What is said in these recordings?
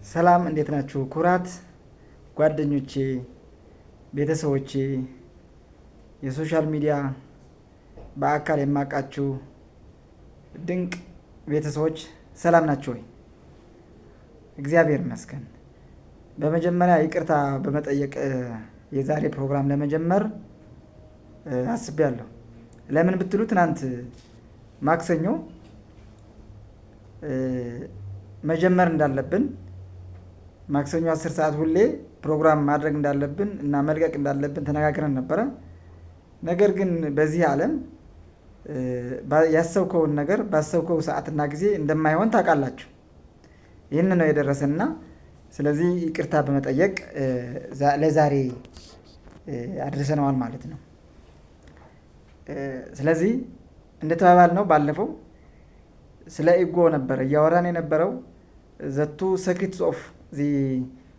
ሰላም እንዴት ናችሁ? ኩራት ጓደኞቼ፣ ቤተሰቦቼ፣ የሶሻል ሚዲያ በአካል የማውቃችሁ ድንቅ ቤተሰቦች ሰላም ናችሁ ወይ? እግዚአብሔር ይመስገን። በመጀመሪያ ይቅርታ በመጠየቅ የዛሬ ፕሮግራም ለመጀመር አስቤያለሁ። ለምን ብትሉ ትናንት ማክሰኞ መጀመር እንዳለብን ማክሰኞ 10 ሰዓት ሁሌ ፕሮግራም ማድረግ እንዳለብን እና መልቀቅ እንዳለብን ተነጋግረን ነበረ። ነገር ግን በዚህ ዓለም ያሰብከውን ነገር ባሰብከው ሰዓትና ጊዜ እንደማይሆን ታውቃላችሁ። ይህን ነው የደረሰና ስለዚህ ይቅርታ በመጠየቅ ለዛሬ አድርሰነዋል ማለት ነው። ስለዚህ እንደተባባልነው ባለፈው ስለ ኢጎ ነበር እያወራን የነበረው ዘቱ ሴክሬትስ ኦፍ ዚ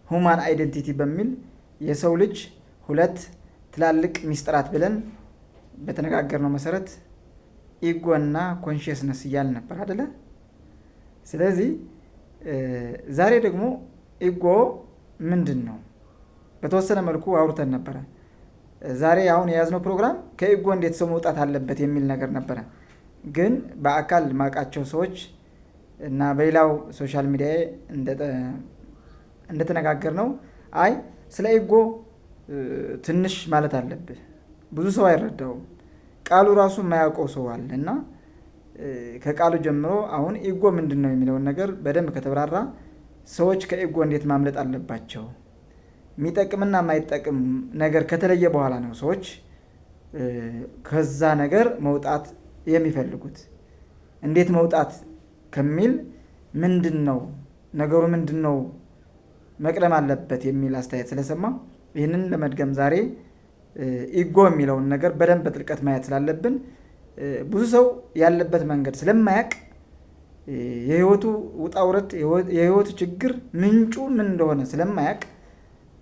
ሁማን አይደንቲቲ በሚል የሰው ልጅ ሁለት ትላልቅ ሚስጥራት ብለን በተነጋገርነው መሰረት ኢጎ እና ኮንሽስነስ እያልን ነበር አይደለ? ስለዚህ ዛሬ ደግሞ ኢጎ ምንድን ነው በተወሰነ መልኩ አውርተን ነበረ። ዛሬ አሁን የያዝነው ፕሮግራም ከኢጎ እንዴት ሰው መውጣት አለበት የሚል ነገር ነበረ። ግን በአካል ማውቃቸው ሰዎች እና በሌላው ሶሻል ሚዲያ እንደተነጋገርነው አይ ስለ ኢጎ ትንሽ ማለት አለብህ፣ ብዙ ሰው አይረዳውም፣ ቃሉ ራሱ የማያውቀው ሰው አለ እና ከቃሉ ጀምሮ አሁን ኢጎ ምንድን ነው የሚለውን ነገር በደንብ ከተብራራ ሰዎች ከኢጎ እንዴት ማምለጥ አለባቸው፣ የሚጠቅምና የማይጠቅም ነገር ከተለየ በኋላ ነው ሰዎች ከዛ ነገር መውጣት የሚፈልጉት። እንዴት መውጣት ከሚል ምንድን ነው ነገሩ ምንድን ነው መቅደም አለበት የሚል አስተያየት ስለሰማ ይህንን ለመድገም ዛሬ ኢጎ የሚለውን ነገር በደንብ በጥልቀት ማየት ስላለብን ብዙ ሰው ያለበት መንገድ ስለማያውቅ የህይወቱ ውጣ ውረድ የህይወቱ ችግር ምንጩ ምን እንደሆነ ስለማያውቅ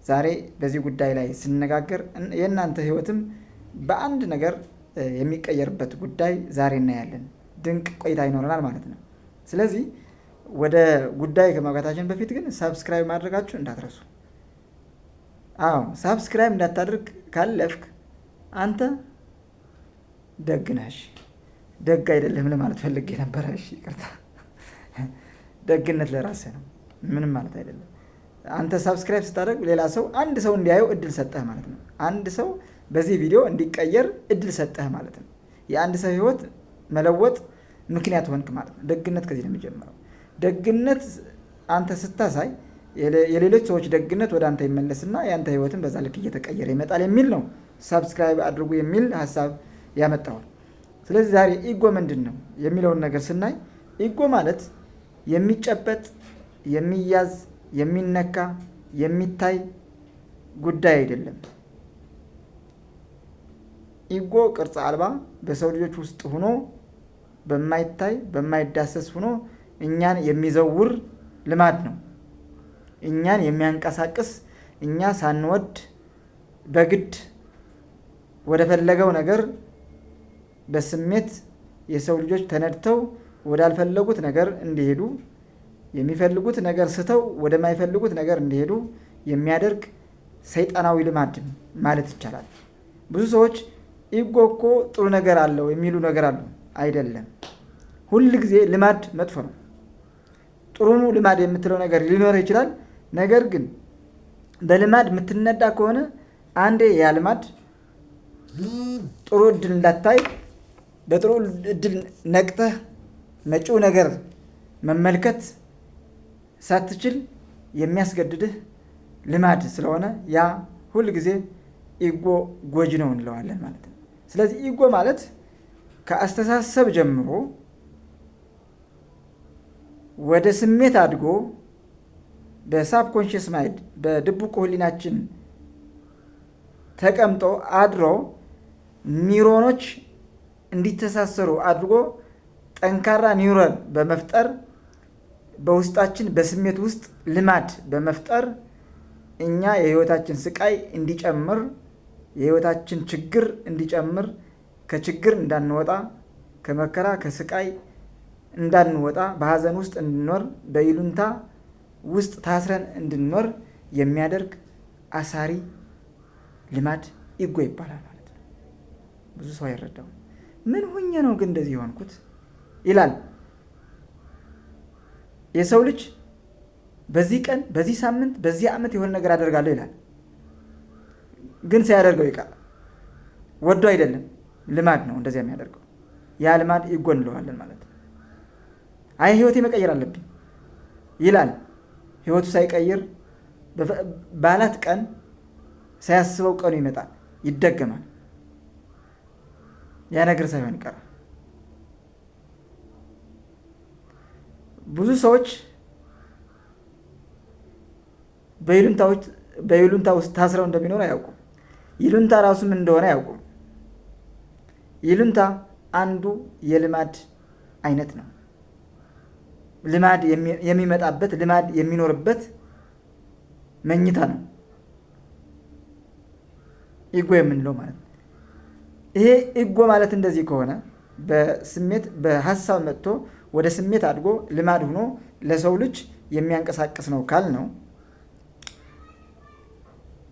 ዛሬ በዚህ ጉዳይ ላይ ስንነጋገር የእናንተ ህይወትም በአንድ ነገር የሚቀየርበት ጉዳይ ዛሬ እናያለን። ድንቅ ቆይታ ይኖረናል ማለት ነው። ስለዚህ ወደ ጉዳይ ከመግባታችን በፊት ግን ሳብስክራይብ ማድረጋችሁ እንዳትረሱ። አዎ ሳብስክራይብ እንዳታደርግ ካለፍክ አንተ ደግ ነህ። ደግ አይደለም ለማለት ፈልጌ ነበረ። እሺ ይቅርታ። ደግነት ለራስህ ነው፣ ምንም ማለት አይደለም። አንተ ሳብስክራይብ ስታደርግ ሌላ ሰው አንድ ሰው እንዲያየው እድል ሰጠህ ማለት ነው። አንድ ሰው በዚህ ቪዲዮ እንዲቀየር እድል ሰጠህ ማለት ነው። የአንድ ሰው ህይወት መለወጥ ምክንያት ሆንክ ማለት ነው። ደግነት ከዚህ ነው የሚጀምረው። ደግነት አንተ ስታሳይ የሌሎች ሰዎች ደግነት ወደ አንተ ይመለስና የአንተ ህይወትን በዛ ልክ እየተቀየረ ይመጣል የሚል ነው ሳብስክራይብ አድርጉ የሚል ሀሳብ ያመጣዋል። ስለዚህ ዛሬ ኢጎ ምንድን ነው የሚለውን ነገር ስናይ ኢጎ ማለት የሚጨበጥ፣ የሚያዝ፣ የሚነካ፣ የሚታይ ጉዳይ አይደለም። ኢጎ ቅርጽ አልባ በሰው ልጆች ውስጥ ሆኖ በማይታይ በማይዳሰስ ሆኖ እኛን የሚዘውር ልማድ ነው። እኛን የሚያንቀሳቅስ እኛ ሳንወድ በግድ ወደ ፈለገው ነገር በስሜት የሰው ልጆች ተነድተው ወዳልፈለጉት ነገር እንዲሄዱ፣ የሚፈልጉት ነገር ስተው ወደማይፈልጉት ነገር እንዲሄዱ የሚያደርግ ሰይጣናዊ ልማድ ማለት ይቻላል። ብዙ ሰዎች ኢጎ እኮ ጥሩ ነገር አለው የሚሉ ነገር አሉ። አይደለም። ሁል ጊዜ ልማድ መጥፎ ነው። ጥሩ ልማድ የምትለው ነገር ሊኖር ይችላል። ነገር ግን በልማድ የምትነዳ ከሆነ አንዴ ያ ልማድ ጥሩ እድል እንዳታይ በጥሩ እድል ነቅተህ መጪው ነገር መመልከት ሳትችል የሚያስገድድህ ልማድ ስለሆነ ያ ሁል ጊዜ ኢጎ ጎጂ ነው እንለዋለን ማለት ነው። ስለዚህ ኢጎ ማለት ከአስተሳሰብ ጀምሮ ወደ ስሜት አድጎ በሳብኮንሽስ ማይንድ በድቡቅ ህሊናችን ተቀምጦ አድሮ ኒውሮኖች እንዲተሳሰሩ አድርጎ ጠንካራ ኒውሮን በመፍጠር በውስጣችን በስሜት ውስጥ ልማድ በመፍጠር እኛ የህይወታችን ስቃይ እንዲጨምር፣ የህይወታችን ችግር እንዲጨምር፣ ከችግር እንዳንወጣ፣ ከመከራ ከስቃይ እንዳንወጣ፣ በሀዘን ውስጥ እንድንኖር፣ በይሉንታ ውስጥ ታስረን እንድንኖር የሚያደርግ አሳሪ ልማድ ኢጎ ይባላል ማለት ነው። ብዙ ሰው አይረዳውም። ምን ሆኜ ነው ግን እንደዚህ የሆንኩት ይላል። የሰው ልጅ በዚህ ቀን፣ በዚህ ሳምንት፣ በዚህ ዓመት የሆነ ነገር አደርጋለሁ ይላል። ግን ሲያደርገው ይቃል። ወዶ አይደለም፣ ልማድ ነው እንደዚያ የሚያደርገው። ያ ልማድ ኢጎ እንለዋለን ማለት ነው። አይ ህይወቴ መቀየር አለብኝ ይላል። ህይወቱ ሳይቀይር ባላት ቀን ሳያስበው ቀኑ ይመጣል፣ ይደገማል። ያ ነገር ሳይሆን ይቀራል። ብዙ ሰዎች በይሉንታ ውስጥ ታስረው እንደሚኖር አያውቁም። ይሉንታ ራሱ ምን እንደሆነ አያውቁም። ይሉንታ አንዱ የልማድ አይነት ነው። ልማድ የሚመጣበት ልማድ የሚኖርበት መኝታ ነው ኢጎ የምንለው ማለት ነው። ይሄ ኢጎ ማለት እንደዚህ ከሆነ በስሜት በሀሳብ መጥቶ ወደ ስሜት አድጎ ልማድ ሆኖ ለሰው ልጅ የሚያንቀሳቅስ ነው ካል ነው።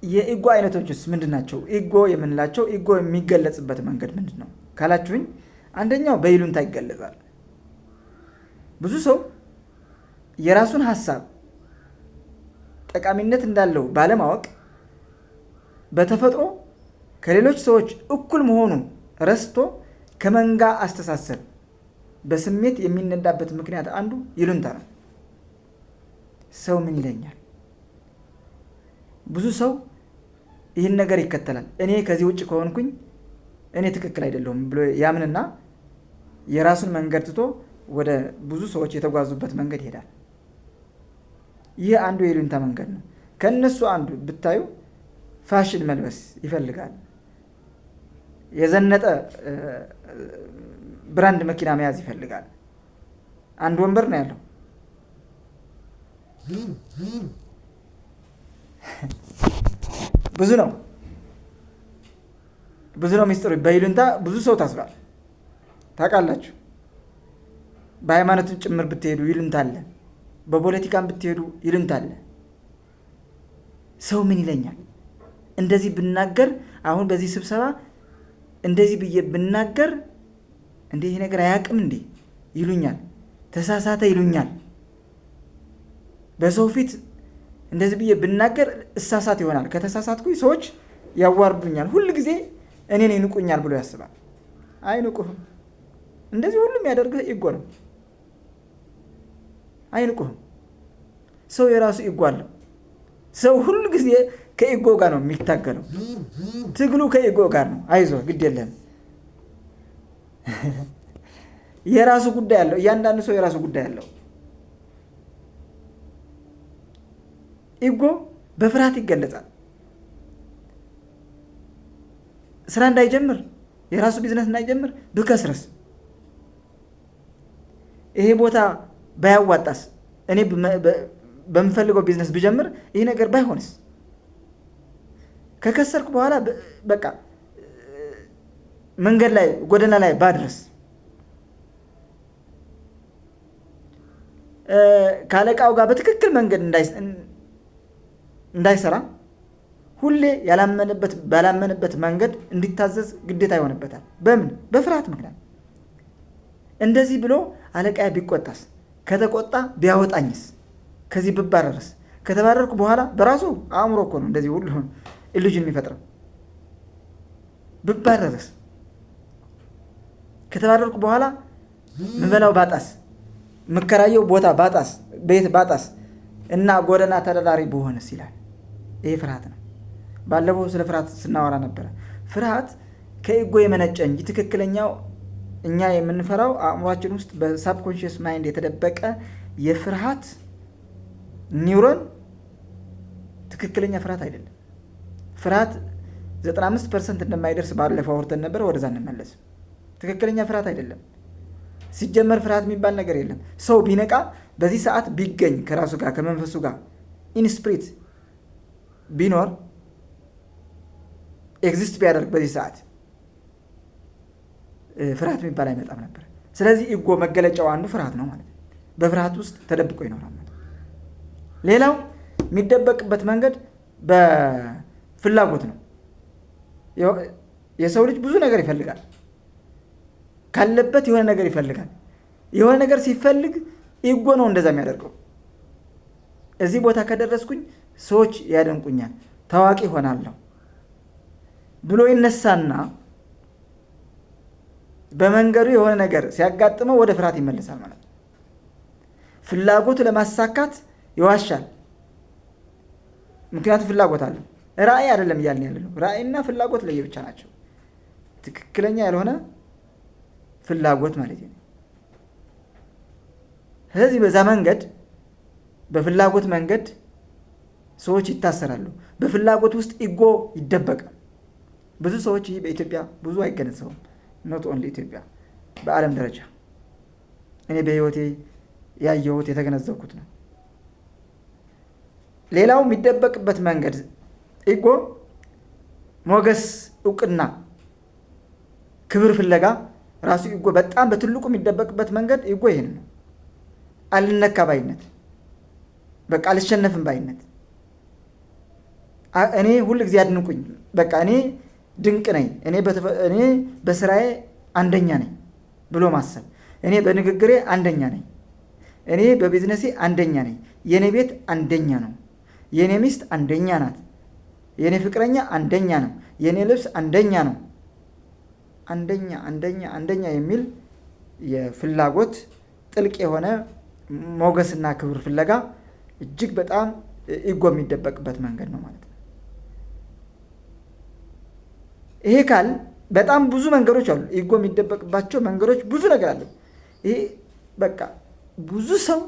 የኢጎ አይነቶችስ ምንድን ናቸው? ኢጎ የምንላቸው ኢጎ የሚገለጽበት መንገድ ምንድን ነው ካላችሁኝ፣ አንደኛው በይሉንታ ይገለጻል። ብዙ ሰው የራሱን ሀሳብ ጠቃሚነት እንዳለው ባለማወቅ በተፈጥሮ ከሌሎች ሰዎች እኩል መሆኑ ረስቶ ከመንጋ አስተሳሰብ በስሜት የሚነዳበት ምክንያት አንዱ ይሉንታ ነው። ሰው ምን ይለኛል? ብዙ ሰው ይህን ነገር ይከተላል። እኔ ከዚህ ውጭ ከሆንኩኝ እኔ ትክክል አይደለሁም ብሎ ያምንና የራሱን መንገድ ትቶ ወደ ብዙ ሰዎች የተጓዙበት መንገድ ይሄዳል። ይህ አንዱ የይሉንታ መንገድ ነው። ከነሱ አንዱ ብታዩ ፋሽን መልበስ ይፈልጋል። የዘነጠ ብራንድ መኪና መያዝ ይፈልጋል። አንድ ወንበር ነው ያለው። ብዙ ነው ሚስጥሩ። በይሉንታ ብዙ ሰው ታስሯል። ታውቃላችሁ። በሃይማኖትም ጭምር ብትሄዱ ይሉንታ አለ። በፖለቲካም ብትሄዱ ይሉንታ አለ። ሰው ምን ይለኛል? እንደዚህ ብናገር፣ አሁን በዚህ ስብሰባ እንደዚህ ብዬ ብናገር እንዴ ይሄ ነገር አያውቅም እንዴ ይሉኛል። ተሳሳተ ይሉኛል። በሰው ፊት እንደዚህ ብዬ ብናገር እሳሳት ይሆናል። ከተሳሳትኩኝ ሰዎች ያዋርዱኛል። ሁል ጊዜ እኔን ይንቁኛል ብሎ ያስባል። አይንቁህም። እንደዚህ ሁሉም ያደርግህ ኢጎ ነው። አይንቁህም። ሰው የራሱ ኢጎ አለው። ሰው ሁሉ ጊዜ ከኢጎ ጋር ነው የሚታገለው። ትግሉ ከኢጎ ጋር ነው። አይዞህ ግድ የለህም። የራሱ ጉዳይ አለው። እያንዳንዱ ሰው የራሱ ጉዳይ አለው። ኢጎ በፍርሃት ይገለጻል። ስራ እንዳይጀምር፣ የራሱ ቢዝነስ እንዳይጀምር፣ ብከስረስ፣ ይሄ ቦታ ባያዋጣስ፣ እኔ በምፈልገው ቢዝነስ ብጀምር ይሄ ነገር ባይሆንስ፣ ከከሰርኩ በኋላ በቃ መንገድ ላይ ጎዳና ላይ ባድረስ፣ ካለቃው ጋር በትክክል መንገድ እንዳይሰራ ሁሌ ባላመነበት መንገድ እንዲታዘዝ ግዴታ ይሆንበታል። በምን? በፍርሃት ምክንያት። እንደዚህ ብሎ አለቃዬ ቢቆጣስ፣ ከተቆጣ ቢያወጣኝስ፣ ከዚህ ብባረርስ፣ ከተባረርኩ በኋላ በራሱ አእምሮ እኮ ነው እንደዚህ ሁሉ ኢሉዥን የሚፈጥረው። ብባረርስ፣ ከተባረርኩ በኋላ ምበላው ባጣስ፣ ምከራየው ቦታ ባጣስ፣ ቤት ባጣስ እና ጎዳና ተዳዳሪ በሆነስ ይላል። ይሄ ፍርሃት ነው። ባለፈው ስለ ፍርሃት ስናወራ ነበረ። ፍርሃት ከኢጎ የመነጨ እንጂ ትክክለኛው እኛ የምንፈራው አእምሯችን ውስጥ በሳብኮንሽስ ማይንድ የተደበቀ የፍርሃት ኒውሮን ትክክለኛ ፍርሃት አይደለም። ፍርሃት 95% እንደማይደርስ ባለፈው አውርተን ነበር። ወደዛ እንመለስ። ትክክለኛ ፍርሃት አይደለም። ሲጀመር ፍርሃት የሚባል ነገር የለም። ሰው ቢነቃ በዚህ ሰዓት ቢገኝ ከራሱ ጋር ከመንፈሱ ጋር ኢንስፕሪት ቢኖር ኤግዚስት ቢያደርግ በዚህ ሰዓት ፍርሃት የሚባል አይመጣም ነበር። ስለዚህ ኢጎ መገለጫው አንዱ ፍርሃት ነው ማለት ነው። በፍርሃት ውስጥ ተደብቆ ይኖራል ማለት ነው። ሌላው የሚደበቅበት መንገድ በፍላጎት ነው። የሰው ልጅ ብዙ ነገር ይፈልጋል። ካለበት የሆነ ነገር ይፈልጋል። የሆነ ነገር ሲፈልግ ኢጎ ነው እንደዛ የሚያደርገው። እዚህ ቦታ ከደረስኩኝ ሰዎች ያደንቁኛል፣ ታዋቂ ሆናለሁ ብሎ ይነሳና በመንገዱ የሆነ ነገር ሲያጋጥመው ወደ ፍርሃት ይመለሳል ማለት ነው። ፍላጎቱ ለማሳካት ይዋሻል። ምክንያቱም ፍላጎት አለው። ራዕይ አይደለም እያልን ያለ ነው። ራዕይና ፍላጎት ለየብቻ ናቸው። ትክክለኛ ያልሆነ ፍላጎት ማለት ነው። ስለዚህ በዛ መንገድ በፍላጎት መንገድ ሰዎች ይታሰራሉ። በፍላጎት ውስጥ ኢጎ ይደበቃል። ብዙ ሰዎች ይህ በኢትዮጵያ ብዙ አይገነዘቡም። ኖት ኦንሊ ኢትዮጵያ፣ በዓለም ደረጃ እኔ በህይወቴ ያየሁት የተገነዘብኩት ነው። ሌላው የሚደበቅበት መንገድ ኢጎ ሞገስ፣ እውቅና፣ ክብር ፍለጋ ራሱ ኢጎ በጣም በትልቁ የሚደበቅበት መንገድ ኢጎ ይሄን ነው። አልነካ ባይነት፣ በቃ አልሸነፍም ባይነት፣ እኔ ሁል ጊዜ አድንቁኝ፣ በቃ እኔ ድንቅ ነኝ፣ እኔ በስራዬ አንደኛ ነኝ ብሎ ማሰብ፣ እኔ በንግግሬ አንደኛ ነኝ፣ እኔ በቢዝነሴ አንደኛ ነኝ፣ የኔ ቤት አንደኛ ነው፣ የኔ ሚስት አንደኛ ናት፣ የኔ ፍቅረኛ አንደኛ ነው፣ የኔ ልብስ አንደኛ ነው። አንደኛ አንደኛ አንደኛ የሚል የፍላጎት ጥልቅ የሆነ ሞገስና ክብር ፍለጋ እጅግ በጣም ኢጎ የሚደበቅበት መንገድ ነው ማለት ነው። ይሄ ካል በጣም ብዙ መንገዶች አሉ። ኢጎ የሚደበቅባቸው መንገዶች ብዙ ነገር አለ። ይሄ በቃ ብዙ ሰው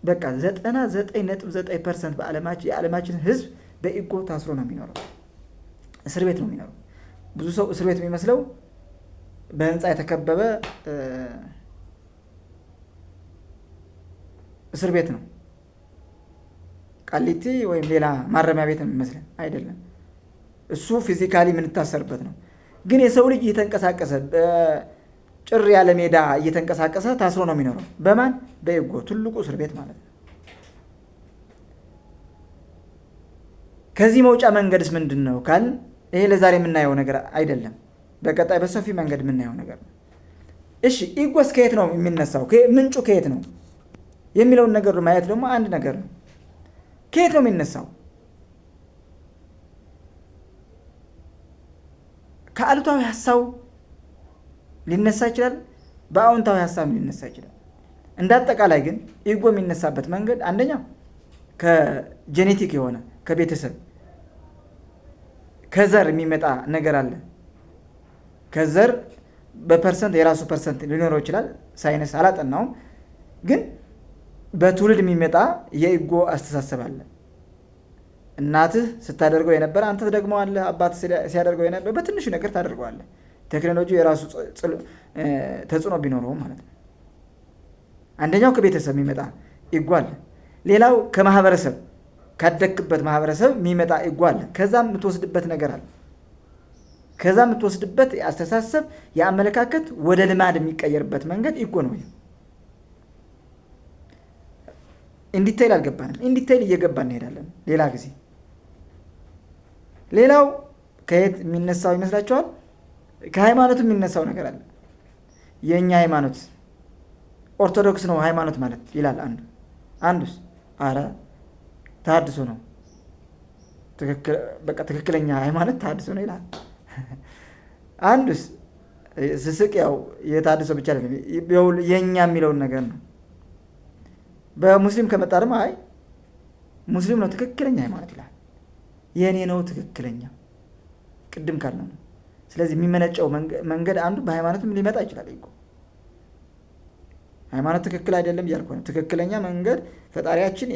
በቃ 99.9% የዓለማችን ህዝብ በኢጎ ታስሮ ነው የሚኖረው። እስር ቤት ነው የሚኖረው። ብዙ ሰው እስር ቤት የሚመስለው በህንፃ የተከበበ እስር ቤት ነው። ቃሊቲ ወይም ሌላ ማረሚያ ቤት የሚመስለን አይደለም። እሱ ፊዚካሊ የምንታሰርበት ነው። ግን የሰው ልጅ እየተንቀሳቀሰ ጭር ያለ ሜዳ እየተንቀሳቀሰ ታስሮ ነው የሚኖረው። በማን? በኢጎ። ትልቁ እስር ቤት ማለት ነው። ከዚህ መውጫ መንገድስ ምንድን ነው ካል ይሄ ለዛሬ የምናየው ነገር አይደለም። በቀጣይ በሰፊ መንገድ የምናየው ነገር ነው። እሺ ኢጎስ ከየት ነው የሚነሳው? ምንጩ ከየት ነው የሚለውን ነገር ማየት ደግሞ አንድ ነገር ነው። ከየት ነው የሚነሳው? ከአሉታዊ ሀሳብ ሊነሳ ይችላል፣ በአዎንታዊ ሀሳብ ሊነሳ ይችላል። እንዳጠቃላይ ግን ኢጎ የሚነሳበት መንገድ አንደኛው ከጄኔቲክ የሆነ ከቤተሰብ ከዘር የሚመጣ ነገር አለ። ከዘር በፐርሰንት የራሱ ፐርሰንት ሊኖረው ይችላል። ሳይንስ አላጠናውም፣ ግን በትውልድ የሚመጣ የኢጎ አስተሳሰብ አለ። እናትህ ስታደርገው የነበረ አንተ ትደግመዋለህ። አባት ሲያደርገው የነበረ በትንሹ ነገር ታደርገዋለህ። ቴክኖሎጂ የራሱ ተጽዕኖ ቢኖረውም ማለት ነው። አንደኛው ከቤተሰብ የሚመጣ ኢጎ አለ። ሌላው ከማህበረሰብ ካደግክበት ማህበረሰብ የሚመጣ ኢጎ አለ። ከዛም የምትወስድበት ነገር አለ። ከዛ የምትወስድበት የአስተሳሰብ የአመለካከት ወደ ልማድ የሚቀየርበት መንገድ ኢጎ ነው። ኢንዲቴይል አልገባንም። ኢንዲቴይል እየገባን እንሄዳለን ሌላ ጊዜ። ሌላው ከየት የሚነሳው ይመስላችኋል? ከሃይማኖት የሚነሳው ነገር አለ። የእኛ ሃይማኖት ኦርቶዶክስ ነው ሃይማኖት ማለት ይላል አንዱስ አረ ተሐድሶ ነው፣ በቃ ትክክለኛ ሃይማኖት ተሐድሶ ነው ይላል። አንዱስ ስስቅ ያው የተሐድሶ ብቻ አይደለም የኛ የሚለውን ነገር ነው። በሙስሊም ከመጣ ደግሞ አይ ሙስሊም ነው ትክክለኛ ሃይማኖት ይላል። የኔ ነው ትክክለኛ ቅድም ካልነው ነው። ስለዚህ የሚመነጨው መንገድ አንዱ በሃይማኖትም ሊመጣ ይችላል። እኮ ሃይማኖት ትክክል አይደለም እያልኩ ነው። ትክክለኛ መንገድ ፈጣሪያችን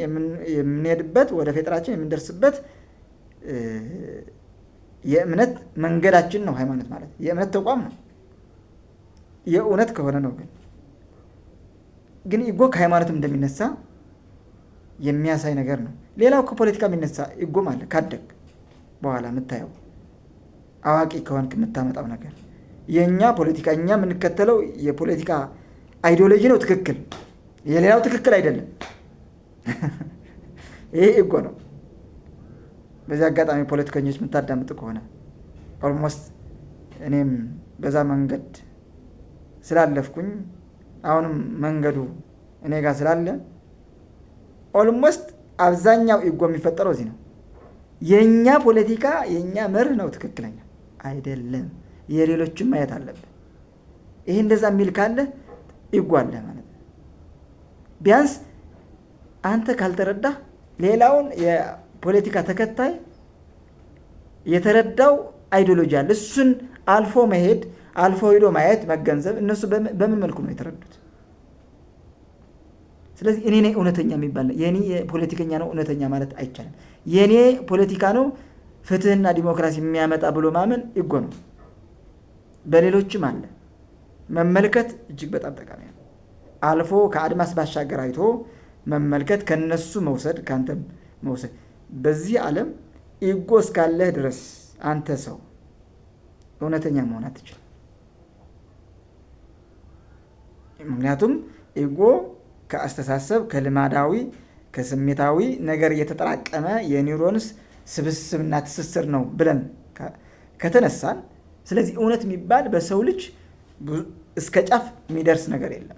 የምንሄድበት ወደ ፈጣሪያችን የምንደርስበት የእምነት መንገዳችን ነው። ሃይማኖት ማለት የእምነት ተቋም ነው። የእውነት ከሆነ ነው። ግን ኢጎ ከሃይማኖትም እንደሚነሳ የሚያሳይ ነገር ነው። ሌላው ከፖለቲካ የሚነሳ ኢጎም አለ። ካደግ በኋላ የምታየው አዋቂ ከሆንክ የምታመጣው ነገር የኛ ፖለቲካ እኛ የምንከተለው የፖለቲካ አይዲዮሎጂ ነው ትክክል። የሌላው ትክክል አይደለም። ይሄ ኢጎ ነው። በዚህ አጋጣሚ ፖለቲከኞች የምታዳምጡ ከሆነ ኦልሞስት እኔም በዛ መንገድ ስላለፍኩኝ አሁንም መንገዱ እኔ ጋር ስላለ ኦልሞስት አብዛኛው ኢጎ የሚፈጠረው እዚህ ነው። የኛ ፖለቲካ የኛ መርህ ነው ትክክለኛ አይደለም፣ የሌሎችም ማየት አለብን። ይሄ እንደዛ የሚል ካለ ኢጎ አለ ማለት ነው። ቢያንስ አንተ ካልተረዳህ ሌላውን የፖለቲካ ተከታይ የተረዳው አይዲዮሎጂ አለ። እሱን አልፎ መሄድ አልፎ ሄዶ ማየት መገንዘብ፣ እነሱ በምን መልኩ ነው የተረዱት? ስለዚህ እኔ ነኝ እውነተኛ የሚባል የኔ ፖለቲከኛ ነው እውነተኛ ማለት አይቻልም። የኔ ፖለቲካ ነው ፍትህና ዲሞክራሲ የሚያመጣ ብሎ ማመን ኢጎ ነው። በሌሎችም አለ መመልከት እጅግ በጣም ጠቃሚ ነው። አልፎ ከአድማስ ባሻገር አይቶ መመልከት፣ ከነሱ መውሰድ፣ ካንተም መውሰድ። በዚህ ዓለም ኢጎ እስካለህ ድረስ አንተ ሰው እውነተኛ መሆን አትችልም። ምክንያቱም ኢጎ ከአስተሳሰብ ከልማዳዊ ከስሜታዊ ነገር የተጠራቀመ የኒውሮንስ ስብስብና ትስስር ነው ብለን ከተነሳን፣ ስለዚህ እውነት የሚባል በሰው ልጅ እስከ ጫፍ የሚደርስ ነገር የለም።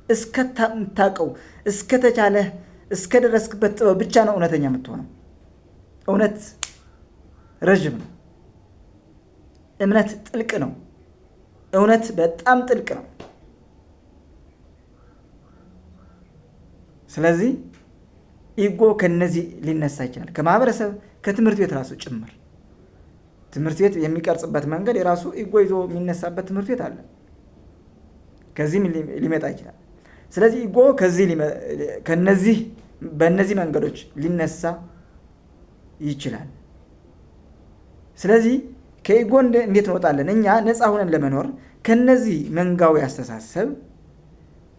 እስከታውቀው እስከተቻለህ እስከደረስክበት ጥበብ ብቻ ነው እውነተኛ የምትሆነው። እውነት ረዥም ነው። እምነት ጥልቅ ነው። እውነት በጣም ጥልቅ ነው። ስለዚህ ኢጎ ከነዚህ ሊነሳ ይችላል። ከማህበረሰብ ከትምህርት ቤት ራሱ ጭምር። ትምህርት ቤት የሚቀርጽበት መንገድ የራሱ ኢጎ ይዞ የሚነሳበት ትምህርት ቤት አለ። ከዚህም ሊመጣ ይችላል። ስለዚህ ኢጎ በእነዚህ መንገዶች ሊነሳ ይችላል። ስለዚህ ከኢጎ እንዴት እንወጣለን? እኛ ነፃ ሆነን ለመኖር ከነዚህ መንጋዊ አስተሳሰብ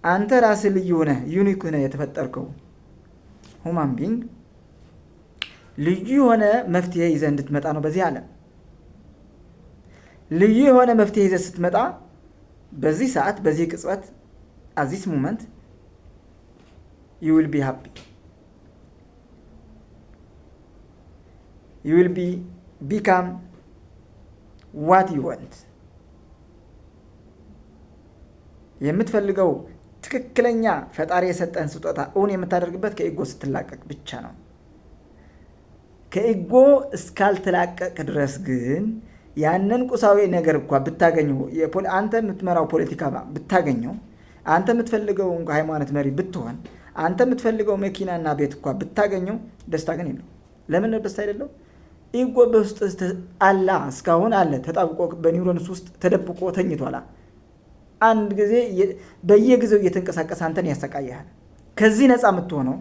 አንተ ራስህ ልዩ ሆነህ ዩኒክ ሆነህ የተፈጠርከው ሁማን ቢንግ ልዩ የሆነ መፍትሄ ይዘህ እንድትመጣ ነው በዚህ ዓለም። ልዩ የሆነ መፍትሄ ይዘህ ስትመጣ በዚህ ሰዓት በዚህ ቅጽበት at this moment you will be happy. You will become what you want. የምትፈልገው ትክክለኛ ፈጣሪ የሰጠን ስጦታ እውን የምታደርግበት ከኢጎ ስትላቀቅ ብቻ ነው። ከኢጎ እስካልተላቀቅ ድረስ ግን ያንን ቁሳዊ ነገር እንኳን ብታገኘው፣ አንተ የምትመራው ፖለቲካ ብታገኘው፣ አንተ የምትፈልገው ሃይማኖት መሪ ብትሆን፣ አንተ የምትፈልገው መኪናና ቤት እንኳን ብታገኘው ደስታ ግን የለው። ለምን ደስታ አይደለው? ኢጎ በውስጥ አላ እስካሁን አለ፣ ተጣብቆ በኒውሮንስ ውስጥ ተደብቆ ተኝቷል። አንድ ጊዜ በየጊዜው እየተንቀሳቀሰ አንተን ያሰቃያል። ከዚህ ነፃ የምትሆነው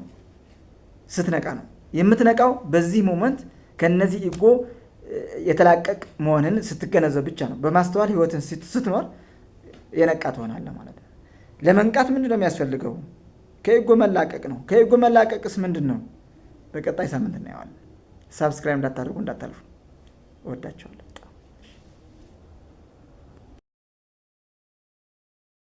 ስትነቃ ነው። የምትነቃው በዚህ ሞመንት ከነዚህ ኢጎ የተላቀቅ መሆንን ስትገነዘብ ብቻ ነው። በማስተዋል ህይወትን ስትኖር የነቃ ትሆናለህ ማለት ነው። ለመንቃት ምንድን ነው የሚያስፈልገው? ከኢጎ መላቀቅ ነው። ከኢጎ መላቀቅስ ምንድን ነው? በቀጣይ ሳምንት እናየዋለን። ሳብስክራይብ እንዳታደርጉ እንዳታልፉ። እወዳቸዋለሁ።